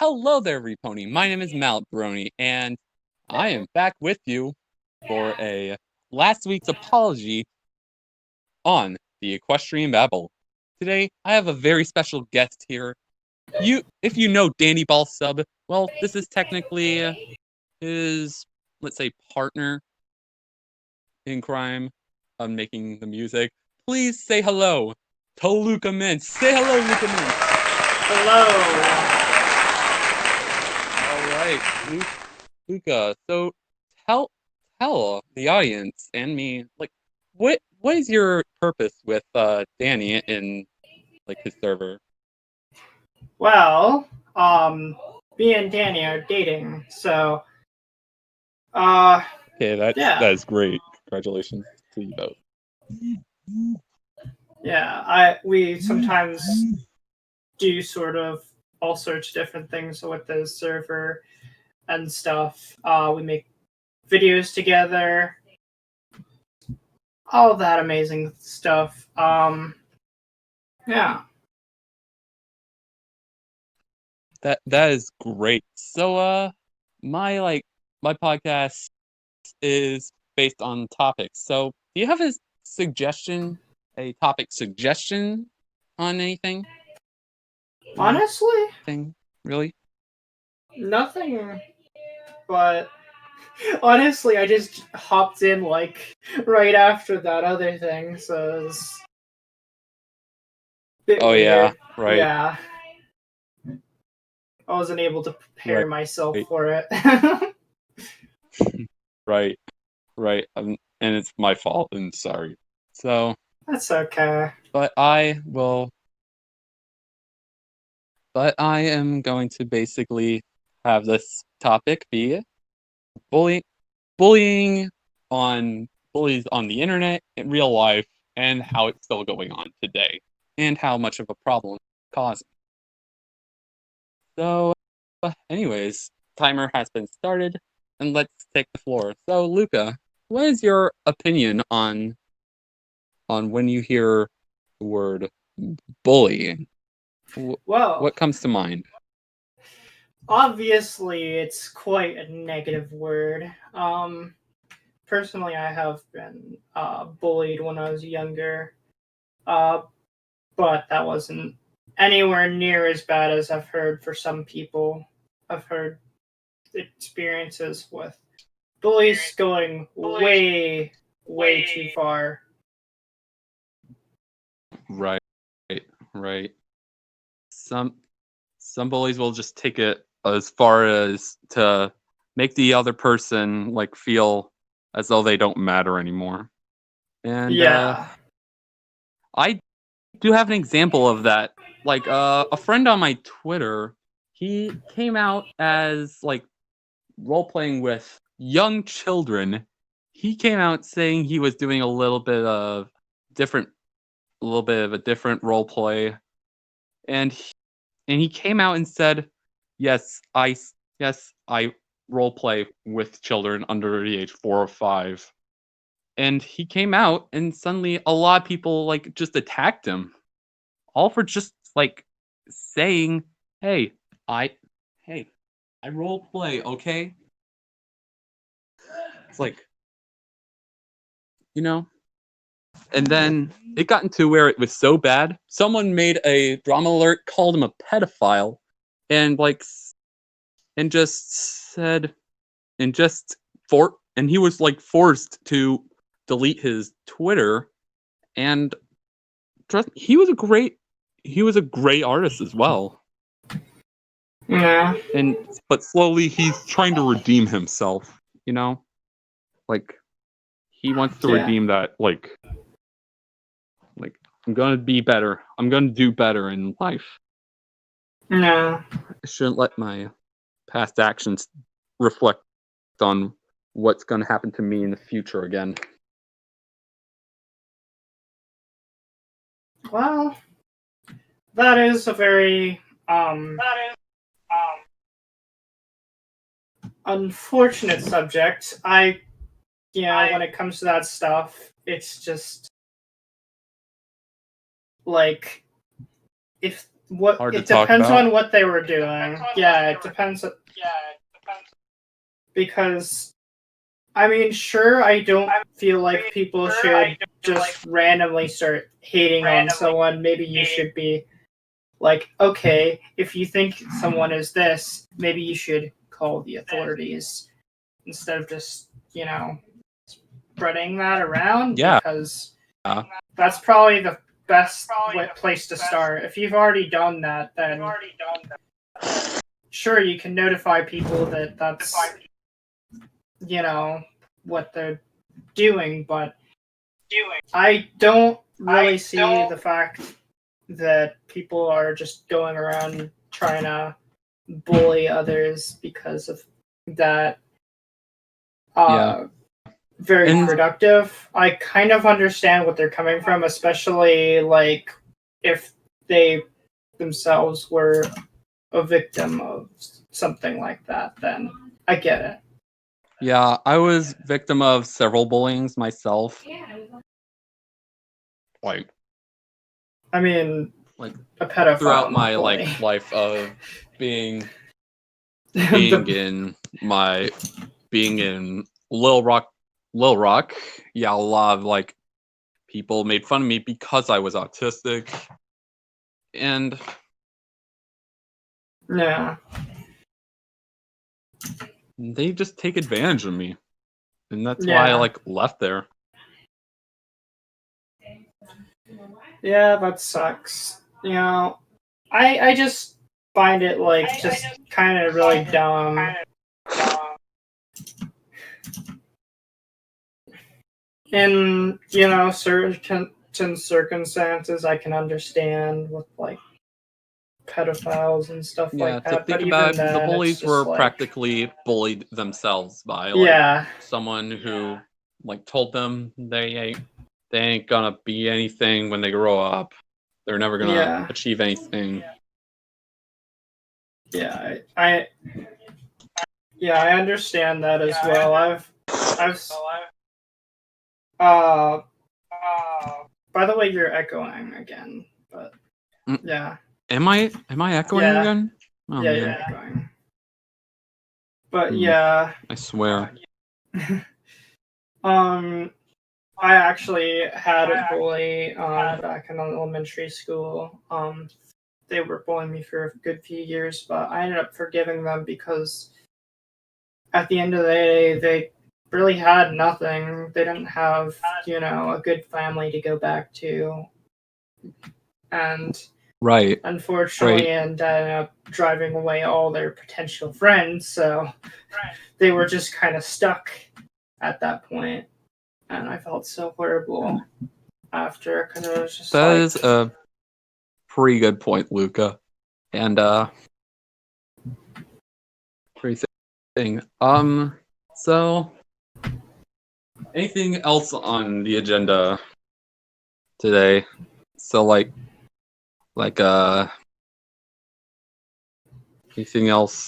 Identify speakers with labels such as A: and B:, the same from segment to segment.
A: Hello there, Repony. My name is Mallet Brony, and I am back with you for a last week's apology on the Equestrian Babble. Today, I have a very special guest here. If you know Danny Ball Sub, well, this is technically his, let's say, partner in crime on making the music. Please say hello to Luca Mintz. Say hello, Luca Mintz.
B: Hello.
A: All right, Luca. So tell the audience and me, like, what is your purpose with Danny in like his server?
B: Well, me and Danny are dating, so
A: Okay, that is great. Congratulations to you both.
B: yeah, we sometimes do sort of all sorts of different things with the server and stuff. We make videos together, all that amazing stuff. Yeah.
A: That is great. So my podcast is based on topics. So do you have a topic suggestion on anything?
B: Honestly,
A: Thing really?
B: nothing. But honestly, I just hopped in like right after that other thing, so it's a bit
A: Oh
B: weird.
A: yeah, right.
B: Yeah. I wasn't able to prepare myself for it.
A: Right. And it's my fault, and sorry. So
B: That's okay.
A: But I am going to basically have this topic be bullying on bullies on the internet, in real life, and how it's still going on today, and how much of a problem it's causing. So, anyways, timer has been started, and let's take the floor. So, Luca, what is your opinion on when you hear the word bullying?
B: Well,
A: What comes to mind?
B: obviously, it's quite a negative word. Personally, I have been bullied when I was younger, but that wasn't anywhere near as bad as I've heard for some people. I've heard experiences with bullies going way, way too far.
A: Right. Some bullies will just take it as far as to make the other person like feel as though they don't matter anymore. And
B: Yeah.
A: I do have an example of that. Like a friend on my Twitter, he came out as like role playing with young children. He came out saying he was doing a little bit of a different role play, and he came out and said, yes, I role play with children under the age 4 or 5. And he came out, and suddenly a lot of people like just attacked him, all for just like saying, hey, I role play, okay? It's like, you know. And then it got into where it was so bad, someone made a drama alert, called him a pedophile, and and just said, and he was like forced to delete his Twitter. And he was a great artist as well.
B: Yeah.
A: But slowly he's trying to redeem himself, you know? Like he wants to redeem that, like I'm gonna be better. I'm gonna do better in life.
B: No.
A: I shouldn't let my past actions reflect on what's gonna happen to me in the future again.
B: Well, that is a very unfortunate subject. When it comes to that stuff, it's just like if
A: Hard to
B: it
A: talk
B: depends
A: about.
B: on what they were doing. Yeah, it depends. Because I mean, sure, I don't feel like people should just randomly start hating on someone. Maybe you should be like, okay, if you think someone is this, maybe you should call the authorities instead of just, spreading that around,
A: Yeah.
B: because that's probably the best place to start. If you've already done that, then sure, you can notify people that that's, what they're doing, but I don't really see the fact that people are just going around trying to bully others because of that.
A: Yeah.
B: Very
A: And-
B: productive. I kind of understand what they're coming from, especially like if they themselves were a victim of something like that, then I get it.
A: Yeah, I was victim of several bullyings myself. Like
B: I mean,
A: like
B: a pedophile
A: throughout my
B: bully.
A: life of being
B: The-
A: being in Little Rock. Yeah, a lot of people made fun of me because I was autistic, and
B: yeah.
A: they just take advantage of me, and that's why
B: Yeah.
A: I left there.
B: Yeah, that sucks. I just find it just kind of really dumb. In certain circumstances, I can understand with pedophiles and stuff
A: Yeah,
B: like
A: to
B: that.
A: think
B: But
A: about
B: even
A: it, the
B: then, it's
A: bullies
B: just
A: were practically bullied themselves by
B: yeah,
A: someone who told them they ain't gonna be anything when they grow up. They're never gonna achieve anything.
B: yeah. I understand that as well. I've by the way, you're echoing again, but yeah.
A: Am I echoing again? Oh,
B: yeah,
A: man.
B: you're echoing. But yeah.
A: I swear.
B: I actually had a bully back in elementary school. They were bullying me for a good few years, but I ended up forgiving them because at the end of the day, they really had nothing. They didn't have, a good family to go back to. And
A: Right.
B: unfortunately, ended up driving away all their potential friends, so they were just kind of stuck at that point. And I felt so horrible after, because it was just
A: That is a pretty good point, Luca. And pretty thing. So anything else on the agenda today? So anything else?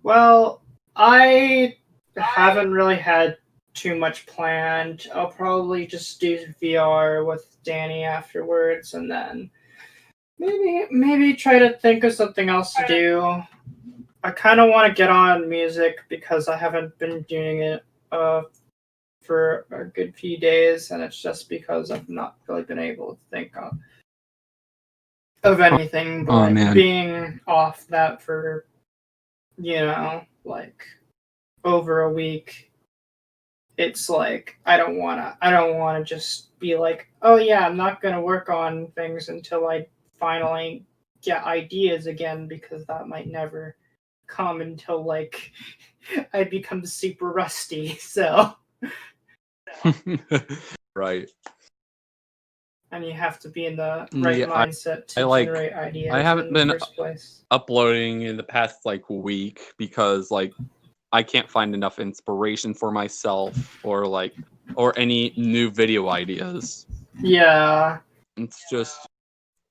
B: Well, I haven't really had too much planned. I'll probably just do VR with Danny afterwards, and then maybe try to think of something else to do. I kind of want to get on music because I haven't been doing it for a good few days, and it's just because I've not really been able to think of anything. But being off that for over a week, it's I don't wanna just be oh yeah, I'm not gonna work on things until I finally get ideas again, because that might never come until I become super rusty. So
A: Right.
B: And you have to be in the right mindset to generate ideas.
A: I haven't been
B: first place.
A: uploading in the past week because I can't find enough inspiration for myself or any new video ideas.
B: Yeah.
A: It's just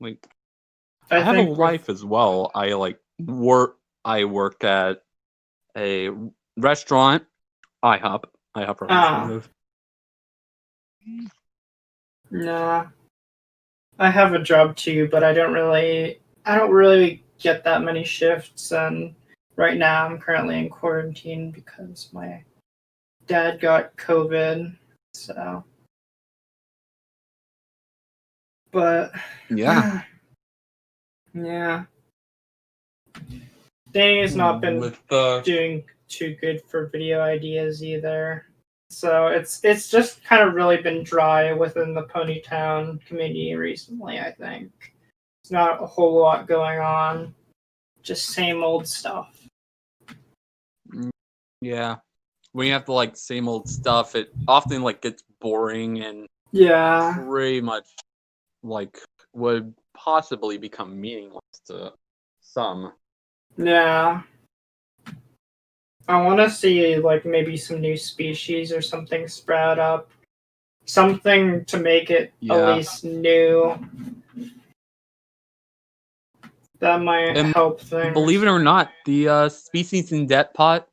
A: I have a life as well. I work at a restaurant, IHOP for.
B: Nah. I have a job too, but I don't really get that many shifts, and right now I'm currently in quarantine because my dad got COVID. So, but
A: Yeah.
B: yeah, Danny's not been
A: With the
B: doing too good for video ideas either. So it's just kind of really been dry within the Ponytown community recently, I think. It's not a whole lot going on. Just same old stuff.
A: yeah, when you have the like same old stuff, it often like gets boring and
B: Yeah.
A: pretty much like would possibly become meaningless to some.
B: Yeah. I want to see like maybe some new species or something sprout up. Something to make it at
A: Yeah.
B: least new. That might
A: And
B: help things.
A: believe it or not, the Species in Depth podcast,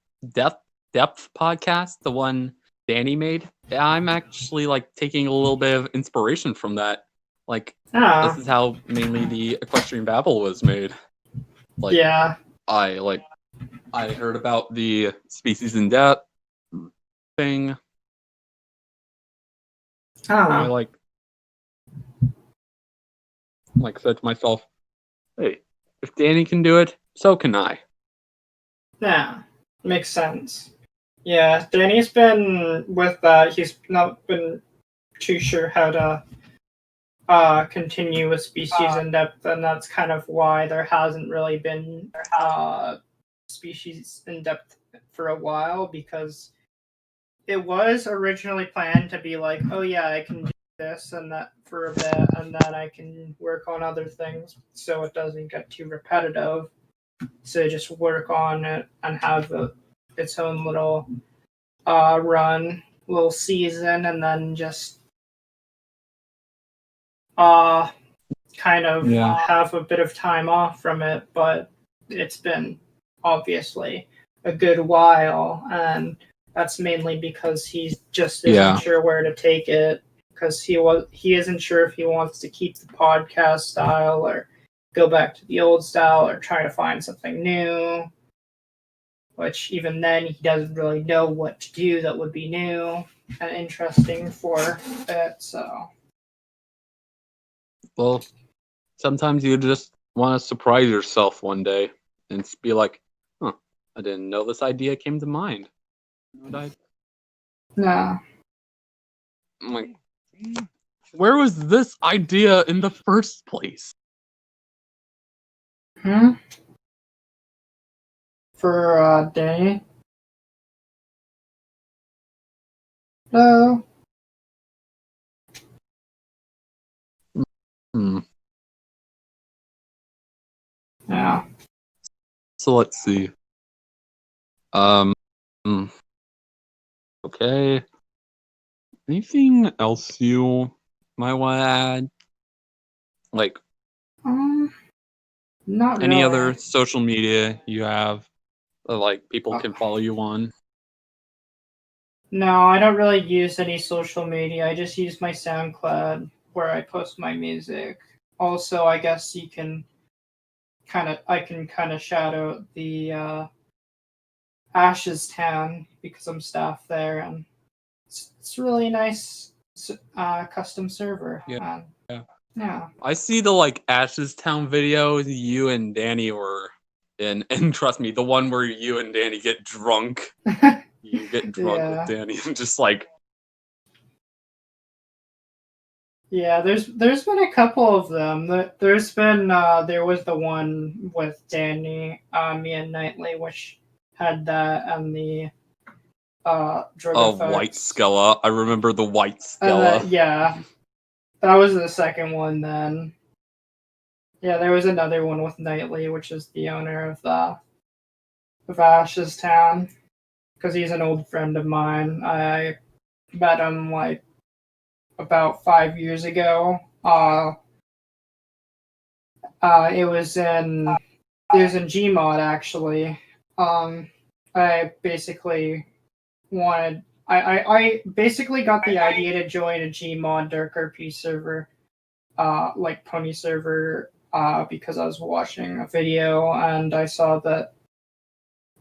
A: the one Danny made, I'm actually like taking a little bit of inspiration from that. Like, this is how mainly the Equestrian Babble was made. Like,
B: yeah.
A: I heard about the Species in Depth thing. I like said to myself, hey, if Danny can do it, so can I.
B: Yeah. Makes sense. Yeah, Danny's been with that. He's not been too sure how to continue with Species in Depth, and that's kind of why there hasn't really been Species in Depth for a while, because it was originally planned to be like, oh yeah, I can do this and that for a bit, and then I can work on other things so it doesn't get too repetitive. So just work on it and have its own little little season, and then just kind of have a bit of time off from it. But it's been obviously a good while, and that's mainly because he just isn't sure where to take it, because he isn't sure if he wants to keep the podcast style or go back to the old style or try to find something new, which even then he doesn't really know what to do that would be new and interesting for it. So,
A: well, sometimes you just want to surprise yourself one day and be like, huh, I didn't know this idea came to mind.
B: yeah.
A: I'm like, where was this idea in the first place?
B: For Danny? Hello? Yeah.
A: So let's see. Okay. Anything else you might want to add? Like,
B: not
A: any
B: really.
A: other social media you have that, like, people can follow you on?
B: No, I don't really use any social media. I just use my SoundCloud where I post my music. Also, I guess I can kind of shout out the Ashes Town because I'm staff there, and it's really nice custom server.
A: Yeah.
B: Yeah.
A: I see the like Ashes Town video you and Danny were in, and trust me, the one where you and Danny get drunk. You get drunk with Danny and just like.
B: Yeah, there's been a couple of them. There's been there was the one with Danny, me and Knightley, which had that and the drug effects.
A: White Skella. I remember the White Skella.
B: Yeah, that was the second one. Then, yeah, there was another one with Knightley, which is the owner of Ashes Town, because he's an old friend of mine. I met him like about 5 years ago. It was in Gmod actually. I basically I basically got the idea to join a Gmod Dark RP server like pony server because I was watching a video and I saw that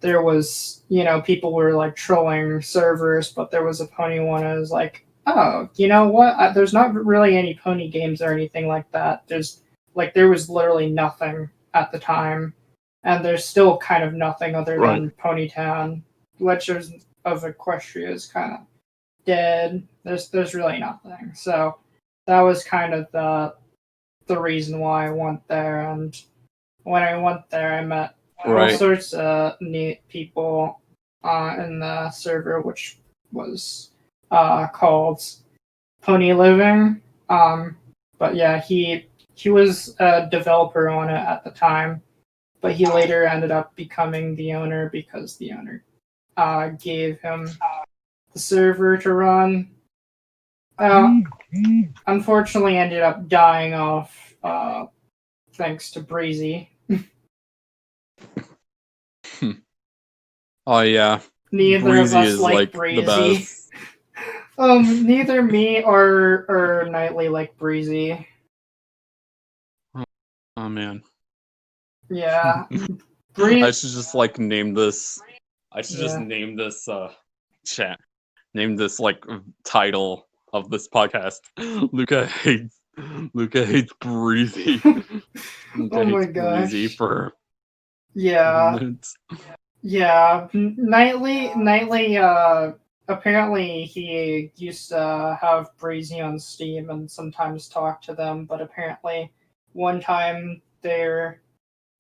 B: there was, people were like trolling servers, but there was a pony one. I was like, oh, you know what? There's not really any pony games or anything like that. There was literally nothing at the time, and there's still kind of nothing other than Ponytown. Legends of Equestria is kind of dead. There's really nothing. So that was kind of the reason why I went there. And when I went there, I met all sorts of neat people in the server, which was called Pony Living. But yeah, he was a developer on it at the time, but he later ended up becoming the owner because the owner gave him the server to run. Unfortunately, ended up dying off thanks to Breezy.
A: Oh yeah.
B: Neither
A: Breezy
B: of us
A: is
B: like
A: the
B: Breezy.
A: best.
B: Neither me or Knightley like Breezy.
A: Oh man.
B: Yeah.
A: I should just name this. I should just name this chat. Name this title of this podcast. Luca hates Breezy.
B: Oh my gosh.
A: Breezy for
B: minutes. Yeah. Nightly apparently he used to have Breezy on Steam and sometimes talk to them, but apparently one time they're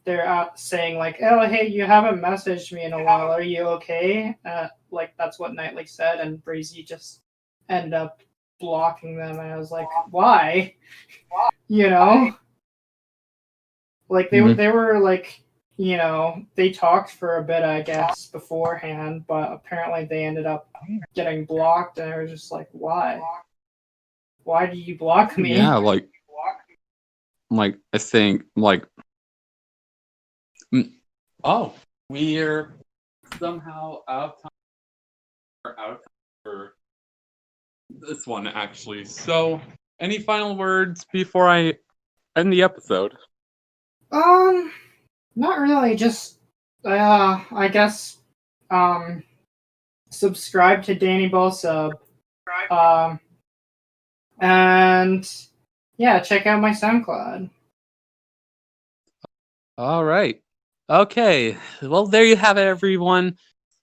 B: out saying oh hey, you haven't messaged me in a while, are you okay? That's what Nightly said, and Breezy just ended up blocking them, and I was like, why? They were they talked for a bit, I guess, beforehand, but apparently they ended up getting blocked, and I was just like, why? Why do you block me?
A: Yeah, I think we're somehow out of time for this one, actually. So, any final words before I end the episode?
B: Not really. Just, I guess, subscribe to Danny Ball Sub. And yeah, check out my SoundCloud.
A: All right. Okay. Well, there you have it, everyone.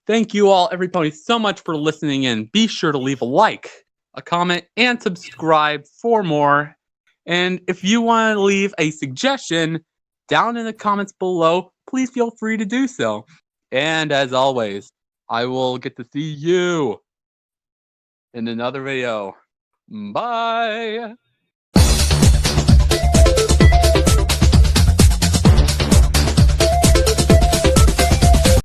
A: Thank you all, everybody, so much for listening in. Be sure to leave a like, a comment, and subscribe for more. And if you want to leave a suggestion down in the comments below, please feel free to do so. And as always, I will get to see you in another video. Bye!